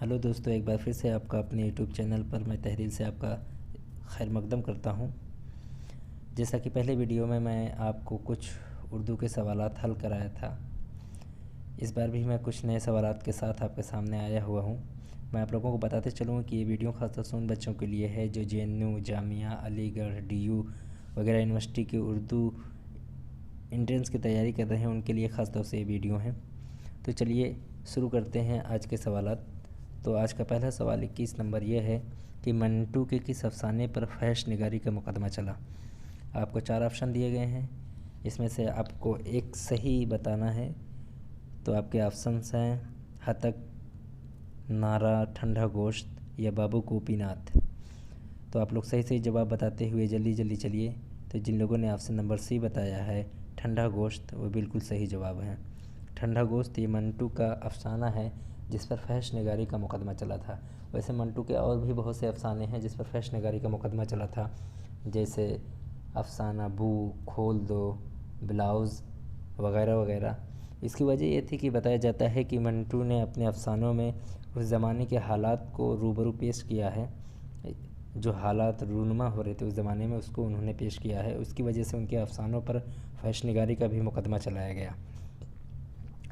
Hello دوستو، ایک بار پھر سے آپ کا اپنے یوٹیوب چینل پر میں تحریل سے آپ کا خیر مقدم کرتا ہوں۔ جیسا کہ پہلے ویڈیو میں آپ کو کچھ اردو کے سوالات حل کرایا تھا، اس بار بھی میں کچھ نئے سوالات کے ساتھ آپ کے سامنے آیا ہوا ہوں۔ میں آپ لوگوں کو بتاتے چلوں کہ یہ ویڈیو خاص طور سے ان بچوں کے لیے ہے جو JNU، جامعہ علی گڑھ، DU وغیرہ یونیورسٹی کی اردو انٹرنس کی تیاری کر رہے ہیں، ان کے لیے خاص طور سے یہ ویڈیو ہیں۔ تو چلیے شروع کرتے ہیں آج کے سوالات۔ تو آج کا پہلا سوال 21 نمبر یہ ہے کہ منٹو کے کس افسانے پر فحش نگاری کا مقدمہ چلا؟ آپ کو 4 آپشن دیے گئے ہیں، اس میں سے آپ کو ایک صحیح بتانا ہے۔ تو آپ کے آپشنس ہیں ہتک، نارا، ٹھنڈا گوشت یا بابو گوپی ناتھ۔ تو آپ لوگ صحیح جواب بتاتے ہوئے جلدی چلیے۔ تو جن لوگوں نے آپشن نمبر C بتایا ہے ٹھنڈا گوشت، وہ بالکل صحیح جواب ہے۔ ٹھنڈا گوشت یہ منٹو کا افسانہ ہے جس پر فحش نگاری کا مقدمہ چلا تھا۔ ویسے منٹو کے اور بھی بہت سے افسانے ہیں جس پر فحش نگاری کا مقدمہ چلا تھا، جیسے افسانہ بو، کھول دو، بلاؤز وغیرہ وغیرہ۔ اس کی وجہ یہ تھی کہ بتایا جاتا ہے کہ منٹو نے اپنے افسانوں میں اس زمانے کے حالات کو روبرو پیش کیا ہے، جو حالات رونما ہو رہے تھے اس زمانے میں، اس کو انہوں نے پیش کیا ہے۔ اس کی وجہ سے ان کے افسانوں پر فحش نگاری کا بھی مقدمہ چلایا گیا۔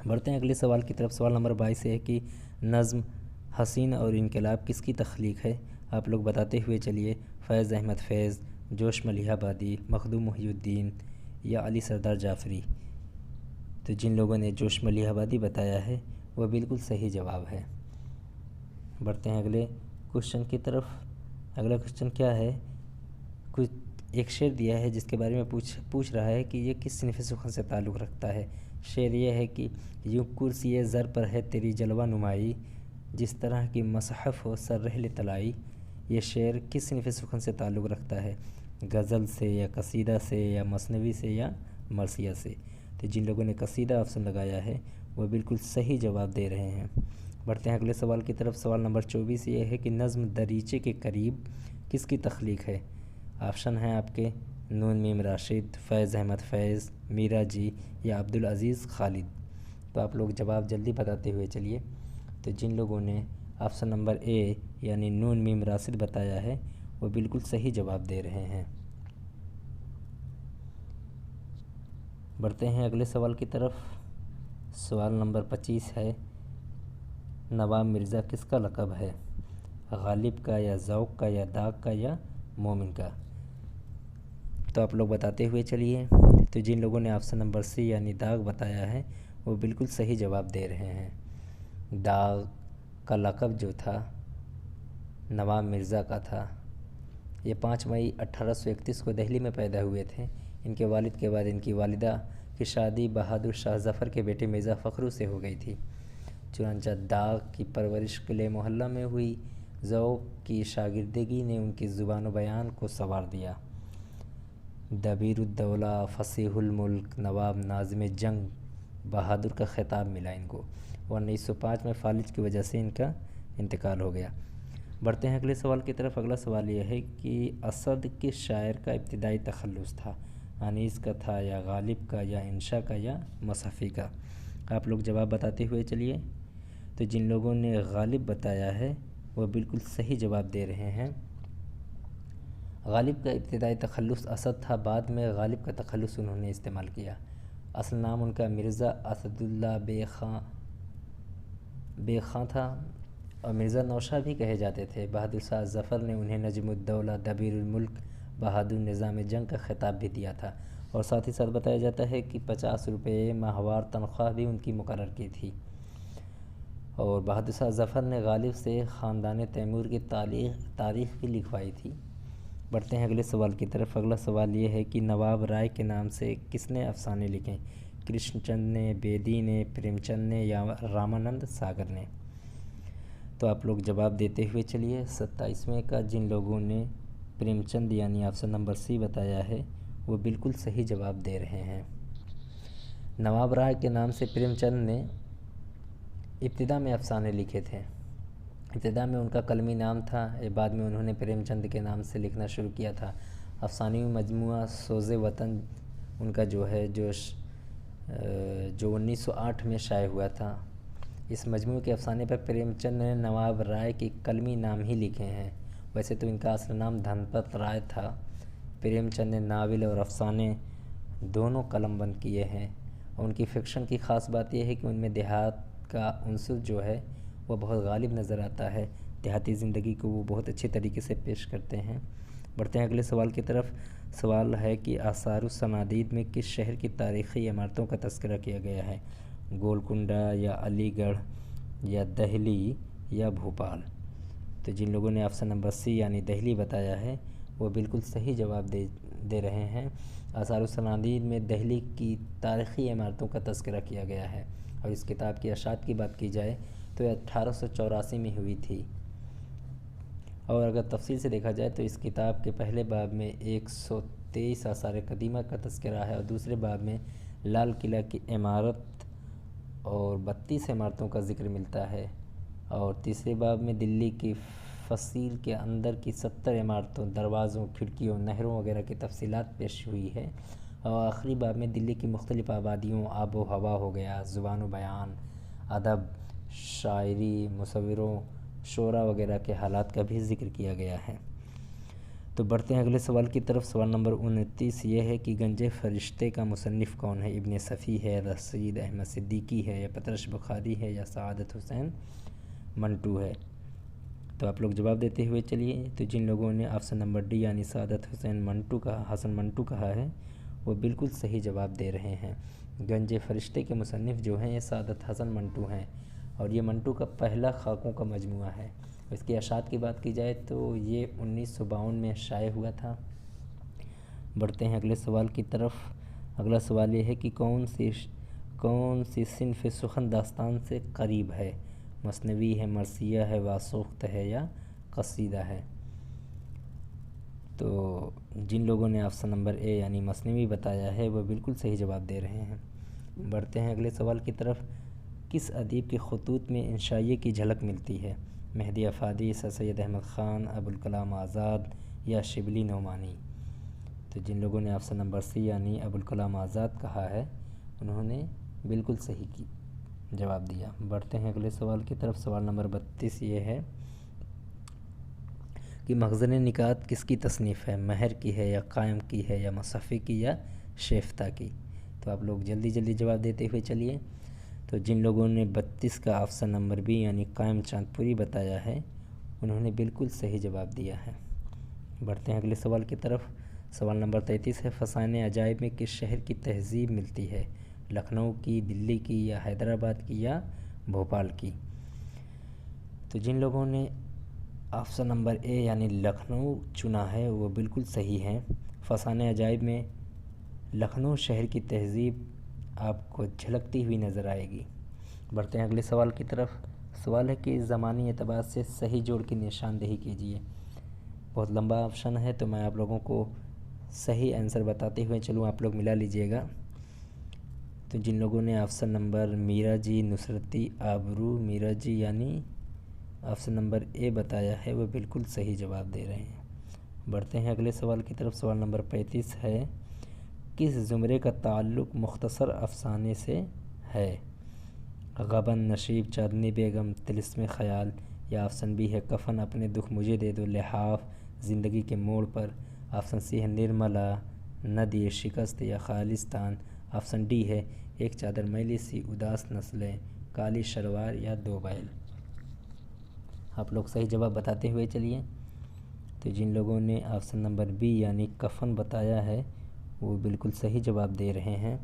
بڑھتے ہیں اگلے سوال کی طرف۔ سوال نمبر 22 ہے کہ نظم حسین اور انقلاب کس کی تخلیق ہے؟ آپ لوگ بتاتے ہوئے چلیے۔ فیض احمد فیض، جوش ملیح آبادی، مخدوم محی الدین یا علی سردار جعفری۔ تو جن لوگوں نے جوش ملیح آبادی بتایا ہے وہ بالکل صحیح جواب ہے۔ بڑھتے ہیں اگلے کوشچن کی طرف۔ اگلا کوشچن کیا ہے؟ ایک شعر دیا ہے جس کے بارے میں پوچھ رہا ہے کہ یہ کس صنف سخن سے تعلق رکھتا ہے۔ شعر یہ ہے کہ یوں کرسی زر پر ہے تیری جلوہ نمائی، جس طرح کی مصحف ہو سر رحل طلائی۔ یہ شعر کس صنف سخن سے تعلق رکھتا ہے؟ غزل سے یا قصیدہ سے یا مثنوی سے یا مرثیہ سے؟ تو جن لوگوں نے قصیدہ آپشن لگایا ہے وہ بالکل صحیح جواب دے رہے ہیں۔ بڑھتے ہیں اگلے سوال کی طرف۔ سوال نمبر 24 یہ ہے کہ نظم دریچے کے قریب کس کی تخلیق ہے؟ آپشن ہیں آپ کے نون میم راشد، فیض احمد فیض، میرا جی یا عبدالعزیز خالد۔ تو آپ لوگ جواب جلدی بتاتے ہوئے چلیے۔ تو جن لوگوں نے آپشن نمبر A یعنی نون میم راشد بتایا ہے وہ بالکل صحیح جواب دے رہے ہیں۔ بڑھتے ہیں اگلے سوال کی طرف۔ سوال نمبر 25 ہے نواب مرزا کس کا لقب ہے؟ غالب کا یا ذوق کا یا داغ کا یا مومن کا؟ تو آپ لوگ بتاتے ہوئے چلیے۔ تو جن لوگوں نے آپشن نمبر C یعنی داغ بتایا ہے وہ بالکل صحیح جواب دے رہے ہیں۔ داغ کا لقب جو تھا نواب مرزا کا تھا۔ یہ 5 مئی 1831 کو دہلی میں پیدا ہوئے تھے۔ ان کے والد کے بعد ان کی والدہ کی شادی بہادر شاہ ظفر کے بیٹے مرزا فخرو سے ہو گئی تھی۔ چنانچہ داغ کی پرورش قلعہ محلہ میں ہوئی۔ ذوق کی شاگردگی نے ان کی زبان و بیان کو سنوار دیا۔ دبیر الدولہ، فصیح الملک، نواب ناظم جنگ بہادر کا خطاب ملا ان کو، اور 1905 میں فالج کی وجہ سے ان کا انتقال ہو گیا۔ بڑھتے ہیں اگلے سوال کی طرف۔ اگلا سوال یہ ہے کہ اسد کس شاعر کا ابتدائی تخلص تھا؟ انیس کا تھا یا غالب کا یا انشا کا یا مصحفی کا؟ آپ لوگ جواب بتاتے ہوئے چلیے۔ تو جن لوگوں نے غالب بتایا ہے وہ بالکل صحیح جواب دے رہے ہیں۔ غالب کا ابتدائی تخلص اسد تھا، بعد میں غالب کا تخلص انہوں نے استعمال کیا۔ اصل نام ان کا مرزا اسد اللہ بے خاں تھا اور مرزا نوشہ بھی کہے جاتے تھے۔ بہادر شاہ ظفر نے انہیں نجم الدولہ، دبیر الملک، بہادر نظام جنگ کا خطاب بھی دیا تھا، اور ساتھ ہی ساتھ بتایا جاتا ہے کہ 50 روپے ماہوار تنخواہ بھی ان کی مقرر کی تھی۔ اور بہادر شاہ ظفر نے غالب سے خاندان تیمور کی تاریخ بھی لکھوائی تھی۔ بڑھتے ہیں اگلے سوال کی طرف۔ اگلا سوال یہ ہے کہ نواب رائے کے نام سے کس نے افسانے لکھے؟ کرشن چند نے، بیدی نے، پریم چند نے یا رامانند ساگر نے؟ تو آپ لوگ جواب دیتے ہوئے چلیے۔ 27ویں کا جن لوگوں نے پریم چند یعنی آپشن نمبر C بتایا ہے وہ بالکل صحیح جواب دے رہے ہیں۔ نواب رائے کے نام سے پریم چند نے ابتدا میں افسانے لکھے تھے۔ ابتدا میں ان کا قلمی نام تھا، بعد میں انہوں نے پریم چند کے نام سے لکھنا شروع کیا تھا۔ افسانوی مجموعہ سوز وطن ان کا جو 1908 میں شائع ہوا تھا۔ اس مجموعے کے افسانے پر پریم چند نے نواب رائے کے قلمی نام ہی لکھے ہیں۔ ویسے تو ان کا اصل نام دھن پت رائے تھا۔ پریم چند نے ناول اور افسانے دونوں قلم بند کیے ہیں، اور ان کی فکشن کی خاص بات یہ ہے کہ ان میں دیہات کا عنصر جو ہے وہ بہت غالب نظر آتا ہے۔ دیہاتی زندگی کو وہ بہت اچھے طریقے سے پیش کرتے ہیں۔ بڑھتے ہیں اگلے سوال کی طرف۔ سوال ہے کہ آثار الصنادید میں کس شہر کی تاریخی عمارتوں کا تذکرہ کیا گیا ہے؟ گولکنڈہ یا علی گڑھ یا دہلی یا بھوپال؟ تو جن لوگوں نے آپشن نمبر سی یعنی دہلی بتایا ہے وہ بالکل صحیح جواب دے رہے ہیں۔ آثار الصنادید میں دہلی کی تاریخی عمارتوں کا تذکرہ کیا گیا ہے، اور اس کتاب کی اشاعت کی بات کی جائے تو یہ 1884 میں ہوئی تھی، اور اگر تفصیل سے دیکھا جائے تو اس کتاب کے پہلے باب میں 123 آثار قدیمہ کا تذکرہ ہے، اور دوسرے باب میں لال قلعہ کی عمارت اور 32 عمارتوں کا ذکر ملتا ہے، اور تیسرے باب میں دلی کی فصیل کے اندر کی 70 عمارتوں، دروازوں، کھڑکیوں، نہروں وغیرہ کی تفصیلات پیش ہوئی ہے، اور آخری باب میں دلی کی مختلف آبادیوں، آب و ہوا ہو گیا، زبان و بیان، ادب، شاعری، مصوروں، شعراء وغیرہ کے حالات کا بھی ذکر کیا گیا ہے۔ تو بڑھتے ہیں اگلے سوال کی طرف۔ سوال نمبر 29 یہ ہے کہ گنج فرشتے کا مصنف کون ہے؟ ابن صفی ہے، رشید احمد صدیقی ہے، یا پطرس بخاری ہے، یا سعادت حسین منٹو ہے؟ تو آپ لوگ جواب دیتے ہوئے چلیے۔ تو جن لوگوں نے آپشن نمبر ڈی یعنی سعادت حسین منٹو کہا ہے وہ بالکل صحیح جواب دے رہے ہیں۔ گنج فرشتے کے مصنف جو ہیں یہ سعادت حسن منٹو ہیں، اور یہ منٹو کا پہلا خاکوں کا مجموعہ ہے۔ اس کی اشاعت کی بات کی جائے تو یہ 1952 میں شائع ہوا تھا۔ بڑھتے ہیں اگلے سوال کی طرف۔ اگلا سوال یہ ہے کہ کون سی صنف سخن داستان سے قریب ہے؟ مثنوی ہے، مرثیہ ہے، واسوخت ہے، یا قصیدہ ہے؟ تو جن لوگوں نے آپشن نمبر اے یعنی مثنوی بتایا ہے وہ بالکل صحیح جواب دے رہے ہیں۔ بڑھتے ہیں اگلے سوال کی طرف۔ کس ادیب کے خطوط میں انشائیے کی جھلک ملتی ہے؟ مہدی افادی، سر سید احمد خان، ابوالکلام آزاد، یا شبلی نعمانی؟ تو جن لوگوں نے آپشن نمبر سی یعنی ابوالکلام آزاد کہا ہے انہوں نے بالکل صحیح جواب دیا۔ بڑھتے ہیں اگلے سوال کی طرف۔ سوال نمبر 32 یہ ہے کہ مخزن نکات کس کی تصنیف ہے؟ مہر کی ہے، یا قائم کی ہے، یا مصفی کی، یا شیفتہ کی؟ تو آپ لوگ جلدی جواب دیتے ہوئے چلیے۔ تو جن لوگوں نے 32 کا آپشن نمبر بی یعنی قائم چاند پوری بتایا ہے انہوں نے بالکل صحیح جواب دیا ہے۔ بڑھتے ہیں اگلے سوال کی طرف۔ سوال نمبر 33 ہے فسانے عجائب میں کس شہر کی تہذیب ملتی ہے؟ لکھنؤ کی، دلی کی، یا حیدرآباد کی، یا بھوپال کی؟ تو جن لوگوں نے آپشن نمبر اے یعنی لکھنؤ چنا ہے وہ بالکل صحیح ہیں۔ فسانے عجائب میں لکھنؤ شہر کی تہذیب آپ کو جھلکتی ہوئی نظر آئے گی۔ بڑھتے ہیں اگلے سوال کی طرف۔ سوال ہے کہ زمانی اعتبار سے صحیح جوڑ کی نشاندہی کیجیے۔ بہت لمبا آپشن ہے تو میں آپ لوگوں کو صحیح آنسر بتاتے ہوئے چلوں، آپ لوگ ملا لیجئے گا۔ تو جن لوگوں نے آپشن نمبر میرا جی نصرتی آبرو میرا جی یعنی آپشن نمبر اے بتایا ہے وہ بالکل صحیح جواب دے رہے ہیں۔ بڑھتے ہیں اگلے سوال کی طرف۔ سوال نمبر 35 ہے کس زمرے کا تعلق مختصر افسانے سے ہے؟ غبن، نشیب، چاندنی بیگم، طلسم خیال، یا آپشن بی ہے کفن اپنے دکھ مجھے دے دو، لحاف، زندگی کے موڑ پر؟ آپشن سی ہے نرملا، ندی، شکست، یا خالصتان؟ آپشن ڈی ہے ایک چادر میلی سی، اداس نسلیں، کالی شلوار، یا دو بیل؟ آپ لوگ صحیح جواب بتاتے ہوئے چلیے۔ تو جن لوگوں نے آپشن نمبر بی یعنی کفن بتایا ہے وہ بالکل صحیح جواب دے رہے ہیں۔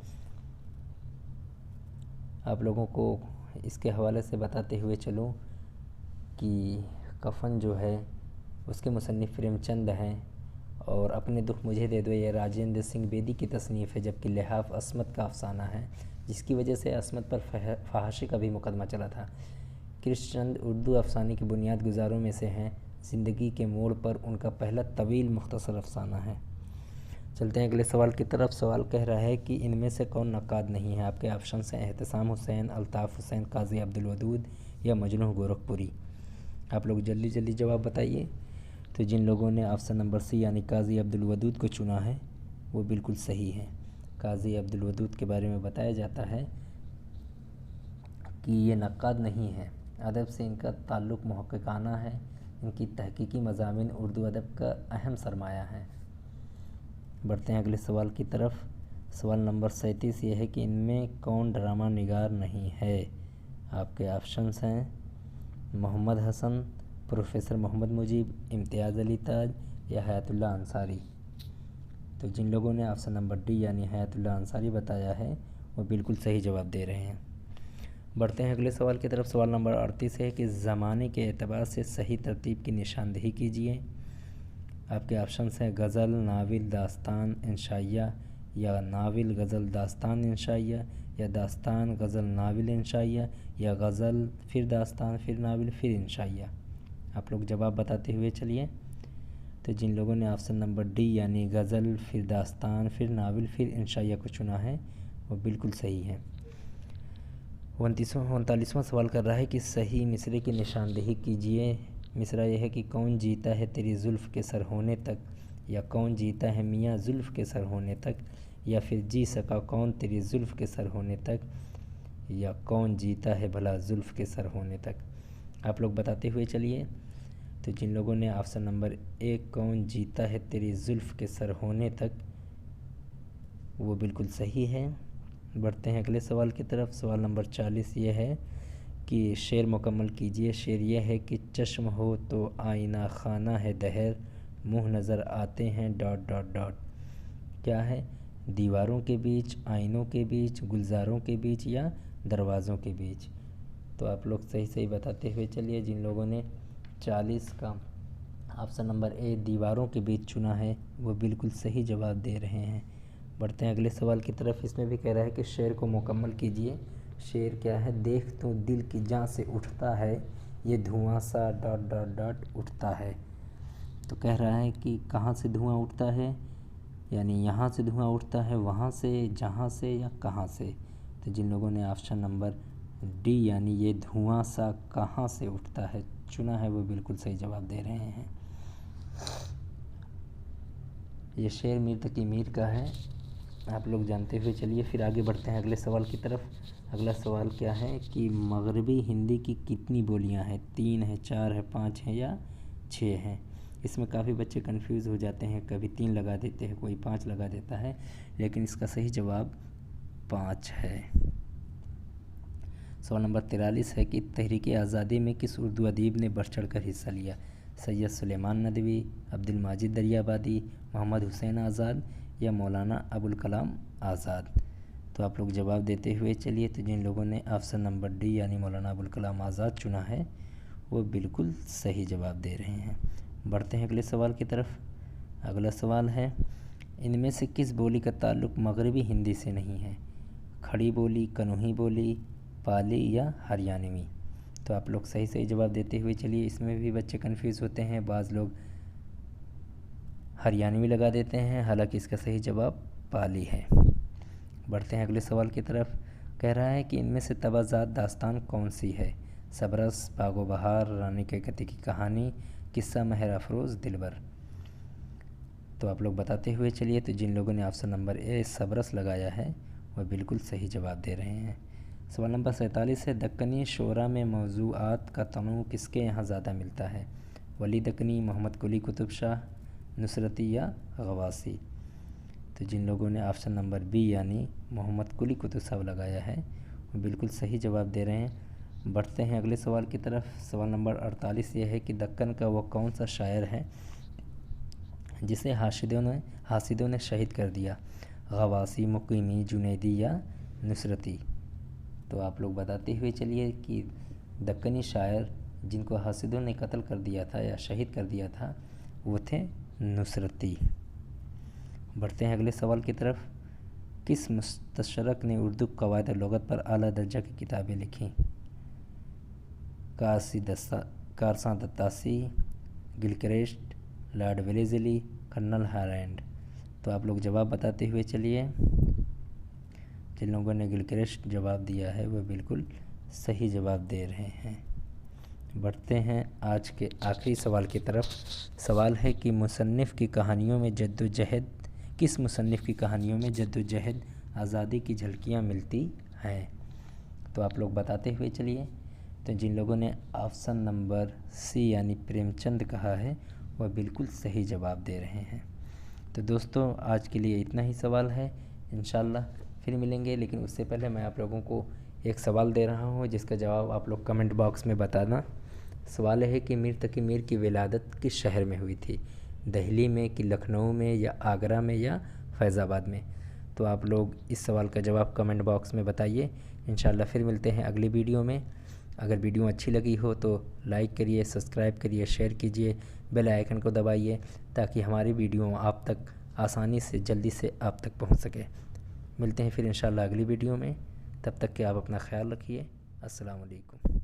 آپ لوگوں کو اس کے حوالے سے بتاتے ہوئے چلوں کہ کفن جو ہے اس کے مصنف پریم چند ہیں، اور اپنے دکھ مجھے دے دو یہ راجندر سنگھ بیدی کی تصنیف ہے، جبکہ لحاف عصمت کا افسانہ ہے، جس کی وجہ سے عصمت پر فحاشی کا بھی مقدمہ چلا تھا۔ کرشن چند اردو افسانے کے بنیاد گزاروں میں سے ہیں۔ زندگی کے موڑ پر ان کا پہلا طویل مختصر افسانہ ہے۔ چلتے ہیں اگلے سوال کی طرف۔ سوال کہہ رہا ہے کہ ان میں سے کون نقاد نہیں ہے؟ آپ کے آپشنس ہیں احتسام حسین، الطاف حسین، قاضی عبدالودود، یا مجروح گورکھپوری؟ آپ لوگ جلدی جواب بتائیے۔ تو جن لوگوں نے آپشن نمبر سی یعنی قاضی عبدالودود کو چنا ہے وہ بالکل صحیح ہے۔ قاضی عبدالودود کے بارے میں بتایا جاتا ہے کہ یہ نقاد نہیں ہے، ادب سے ان کا تعلق محققانہ ہے، ان کی تحقیقی مضامین اردو ادب کا اہم سرمایہ ہیں۔ بڑھتے ہیں اگلے سوال کی طرف۔ سوال نمبر 37 یہ ہے کہ ان میں کون ڈرامہ نگار نہیں ہے؟ آپ کے آپشنس ہیں محمد حسن، پروفیسر محمد مجیب، امتیاز علی تاج یا حیات اللہ انصاری۔ تو جن لوگوں نے آپشن نمبر ڈی یعنی حیات اللہ انصاری بتایا ہے وہ بالکل صحیح جواب دے رہے ہیں۔ بڑھتے ہیں اگلے سوال کی طرف۔ سوال نمبر 38 ہے کہ زمانے کے اعتبار سے صحیح ترتیب کی نشاندہی کیجیے۔ آپ کے آپشنس ہیں غزل، ناول، داستان، انشائیہ یا ناول، غزل، داستان، انشائیہ یا داستان، غزل، ناول، انشائیہ یا غزل پھر داستان پھر ناول پھر انشائیہ۔ آپ لوگ جواب بتاتے ہوئے چلیے۔ تو جن لوگوں نے آپشن نمبر ڈی یعنی غزل پھر داستان پھر ناول پھر انشائیہ کو چنا ہے وہ بالکل صحیح ہے۔ 39واں سوال کر رہا ہے کہ صحیح مصرعے کی نشاندہی کیجیے۔ مصرعہ یہ ہے کہ کون جیتا ہے تیری زلف کے سر ہونے تک، یا کون جیتا ہے میاں زلف کے سر ہونے تک، یا پھر جی سکا کون تیری زلف کے سر ہونے تک، یا کون جیتا ہے بھلا زلف کے سر ہونے تک۔ آپ لوگ بتاتے ہوئے چلیے۔ تو جن لوگوں نے آپشن نمبر ایک کون جیتا ہے تیری زلف کے سر ہونے تک وہ بالکل صحیح ہے۔ بڑھتے ہیں اگلے سوال کی طرف۔ سوال نمبر 40 یہ ہے کہ شعر مکمل کیجیے۔ شعر یہ ہے کہ چشم ہو تو آئینہ خانہ ہے دہر، منہ نظر آتے ہیں ڈاٹ ڈاٹ ڈاٹ۔ کیا ہے؟ دیواروں کے بیچ، آئینوں کے بیچ، گلزاروں کے بیچ یا دروازوں کے بیچ۔ تو آپ لوگ صحیح بتاتے ہوئے چلیے۔ جن لوگوں نے 40 کا آپشن نمبر اے دیواروں کے بیچ چنا ہے وہ بالکل صحیح جواب دے رہے ہیں۔ بڑھتے ہیں اگلے سوال کی طرف۔ اس میں بھی کہہ رہا ہے کہ شعر کو مکمل کیجیے۔ شعر کیا ہے؟ دیکھ تو دل کی جان سے اٹھتا ہے، یہ دھواں سا ڈاٹ ڈاٹ ڈاٹ اٹھتا ہے۔ تو کہہ رہا ہے کہ کہاں سے دھواں اٹھتا ہے، یعنی یہاں سے دھواں اٹھتا ہے، وہاں سے، جہاں سے یا کہاں سے۔ تو جن لوگوں نے آپشن نمبر ڈی یعنی یہ دھواں سا کہاں سے اٹھتا ہے چنا ہے وہ بالکل صحیح جواب دے رہے ہیں۔ یہ شعر میر تقی میر کا ہے، آپ لوگ جانتے ہوئے چلیے۔ پھر آگے بڑھتے ہیں اگلے سوال کی طرف۔ اگلا سوال کیا ہے کہ مغربی ہندی کی کتنی بولیاں ہیں؟ 3 ہیں، 4 ہیں، 5 ہیں یا 6 ہیں؟ اس میں کافی بچے کنفیوز ہو جاتے ہیں، کبھی 3 لگا دیتے ہیں، کوئی 5 لگا دیتا ہے، لیکن اس کا صحیح جواب 5 ہے۔ سوال نمبر 43 ہے کہ تحریک آزادی میں کس اردو ادیب نے بڑھ چڑھ کر حصہ لیا؟ سید سلیمان ندوی، عبدالماجد دریابادی، محمد حسین آزاد یا مولانا ابوالکلام آزاد۔ تو آپ لوگ جواب دیتے ہوئے چلیے۔ تو جن لوگوں نے آپشن نمبر ڈی یعنی مولانا ابوالکلام آزاد چنا ہے وہ بالکل صحیح جواب دے رہے ہیں۔ بڑھتے ہیں اگلے سوال کی طرف۔ اگلا سوال ہے ان میں سے کس بولی کا تعلق مغربی ہندی سے نہیں ہے؟ کھڑی بولی، کنوہی بولی، پالی یا ہریانوی؟ تو آپ لوگ صحیح جواب دیتے ہوئے چلیے۔ اس میں بھی بچے کنفیوز ہوتے ہیں، بعض لوگ ہریانوی لگا دیتے ہیں، حالانکہ اس کا صحیح جواب پالی ہے۔ بڑھتے ہیں اگلے سوال کی طرف۔ کہہ رہا ہے کہ ان میں سے تبازات داستان کون سی ہے؟ صبرس، باغ و بہار، رانی کیکتی کی کہانی، قصہ مہر افروز، دلبر۔ تو آپ لوگ بتاتے ہوئے چلیے۔ تو جن لوگوں نے آپشن نمبر اے صبرس لگایا ہے وہ بالکل صحیح جواب دے رہے ہیں۔ سوال نمبر 47 ہے دکنی شعراء میں موضوعات کا تنوع کس کے یہاں زیادہ ملتا ہے؟ ولی دکنی، محمد قلی قطب شاہ، نصرتی یا غواصی؟ تو جن لوگوں نے آپشن نمبر بی یعنی محمد قلی قطب صاحب لگایا ہے وہ بالکل صحیح جواب دے رہے ہیں۔ بڑھتے ہیں اگلے سوال کی طرف۔ سوال نمبر 48 یہ ہے کہ دکن کا وہ کون سا شاعر ہے جسے حاسدوں نے شہید کر دیا؟ غواصی، مقیمی، جنیدی یا نصرتی؟ تو آپ لوگ بتاتے ہوئے چلیے کہ دکنی شاعر جن کو حاسدوں نے قتل کر دیا تھا یا شہید کر دیا تھا وہ تھے نصرتی۔ بڑھتے ہیں اگلے سوال کی طرف۔ کس مستشرق نے اردو قواعد لغت پر اعلیٰ درجہ کی کتابیں لکھیں؟ کارساں دتاسی، گلکرسٹ، لارڈ ویلیزلی، کرنل ہارینڈ؟ تو آپ لوگ جواب بتاتے ہوئے چلیے۔ جن لوگوں نے گلکرسٹ جواب دیا ہے وہ بالکل صحیح جواب دے رہے ہیں۔ بڑھتے ہیں آج کے آخری سوال کی طرف۔ سوال ہے کہ مصنف کی کہانیوں میں جد و جہد آزادی کی جھلکیاں ملتی ہیں؟ تو آپ لوگ بتاتے ہوئے چلیے۔ تو جن لوگوں نے آپشن نمبر سی یعنی پریم چند کہا ہے وہ بالکل صحیح جواب دے رہے ہیں۔ تو دوستوں آج کے لیے اتنا ہی سوال ہے، انشاءاللہ پھر ملیں گے، لیکن اس سے پہلے میں آپ لوگوں کو ایک سوال دے رہا ہوں جس کا جواب آپ لوگ کمنٹ باکس میں بتانا۔ سوال ہے کہ میر تقی میر کی ولادت کس شہر میں ہوئی تھی؟ دہلی میں کہ لکھنؤ میں یا آگرہ میں یا فیض آباد میں؟ تو آپ لوگ اس سوال کا جواب کمنٹ باکس میں بتائیے۔ انشاءاللہ پھر ملتے ہیں اگلی ویڈیو میں۔ اگر ویڈیو اچھی لگی ہو تو لائک کریے، سبسکرائب کریے، شیئر کیجیے، بیل آئیکن کو دبائیے تاکہ ہماری ویڈیو آپ تک آسانی سے جلدی سے آپ تک پہنچ سکے۔ ملتے ہیں پھر انشاءاللہ اگلی ویڈیو میں، تب تک کہ آپ اپنا خیال رکھیے۔ السلام علیکم۔